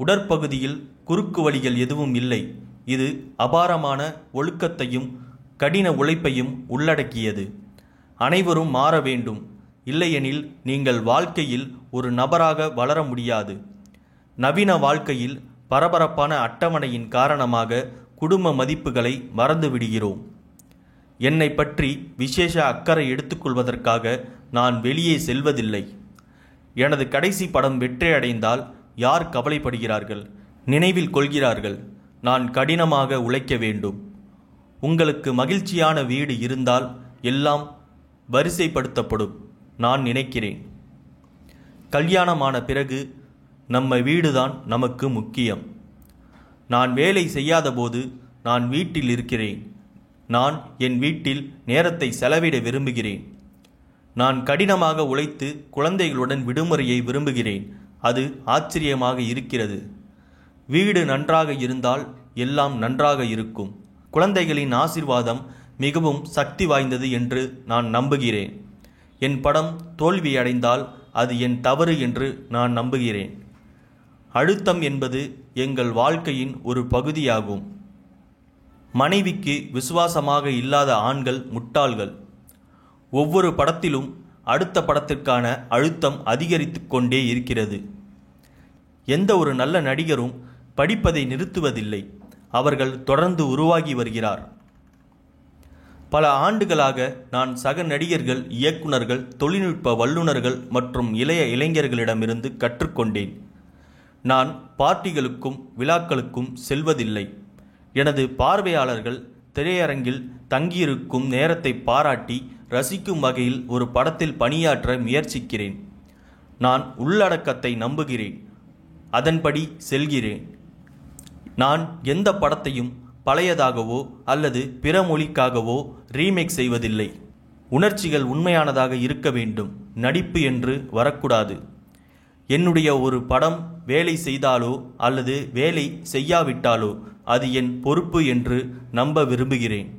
உடற்பகுதியில் குறுக்கு வழிகள் எதுவும் இல்லை. இது அபாரமான ஒழுக்கத்தையும் கடின உழைப்பையும் உள்ளடக்கியது. அனைவரும் மாற வேண்டும். இல்லையெனில் நீங்கள் வாழ்க்கையில் ஒரு நபராக வளர முடியாது. நவீன வாழ்க்கையில் பரபரப்பான அட்டவணையின் காரணமாக குடும்ப மதிப்புகளை மறந்துவிடுகிறோம். என்னை பற்றி விசேஷ அக்கறை எடுத்துக்கொள்வதற்காக நான் வெளியே செல்வதில்லை. எனது கடைசி படம் வெற்றியடைந்தால் யார் கவலைப்படுகிறார்கள்? நினைவில் கொள்கிறார்கள், நான் கடினமாக உழைக்க வேண்டும். உங்களுக்கு மகிழ்ச்சியான வீடு இருந்தால் எல்லாம் வரிசைப்படுத்தப்படும் நான் நினைக்கிறேன். கல்யாணமான பிறகு நம்ம வீடுதான் நமக்கு முக்கியம். நான் வேலை செய்யாத போது நான் வீட்டில் இருக்கிறேன். நான் என் வீட்டில் நேரத்தை செலவிட விரும்புகிறேன். நான் கடினமாக உழைத்து குழந்தைகளுடன் விடுமுறையை விரும்புகிறேன். அது ஆச்சரியமாக இருக்கிறது. வீடு நன்றாக இருந்தால் எல்லாம் நன்றாக இருக்கும். குழந்தைகளின் ஆசீர்வாதம் மிகவும் சக்தி வாய்ந்தது என்று நான் நம்புகிறேன். என் படம் தோல்வியடைந்தால் அது என் தவறு என்று நான் நம்புகிறேன். அழுத்தம் என்பது எங்கள் வாழ்க்கையின் ஒரு பகுதியாகும். மனைவிக்கு விசுவாசமாக இல்லாத ஆண்கள் முட்டாள்கள். ஒவ்வொரு படத்திலும் அடுத்த படத்திற்கான அழுத்தம் அதிகரித்து கொண்டே இருக்கிறது. எந்த ஒரு நல்ல நடிகரும் படிப்பதை நிறுத்துவதில்லை. அவர்கள் தொடர்ந்து உருவாகி வருகிறார். பல ஆண்டுகளாக நான் சக நடிகர்கள், இயக்குநர்கள், தொழில்நுட்ப வல்லுநர்கள் மற்றும் இளைய இளைஞர்களிடமிருந்து கற்றுக்கொண்டேன். நான் பார்ட்டிகளுக்கும் விழாக்களுக்கும் செல்வதில்லை. எனது பார்வையாளர்கள் திரையரங்கில் தங்கியிருக்கும் நேரத்தை பாராட்டி ரசிக்கும் வகையில் ஒரு படத்தில் பணியாற்ற முயற்சிக்கிறேன். நான் உள்ளடக்கத்தை நம்புகிறேன், அதன்படி செல்கிறேன். நான் எந்த படத்தையும் பழையதாகவோ அல்லது பிற மொழிக்காகவோ ரீமேக் செய்வதில்லை. உணர்ச்சிகள் உண்மையானதாக இருக்க வேண்டும். நடிப்பு என்று வரக்கூடாது. என்னுடைய ஒரு படம் வேலை செய்தாலோ அல்லது வேலை செய்யாவிட்டாலோ அது என் பொறுப்பு என்று நம்ப விரும்புகிறேன்.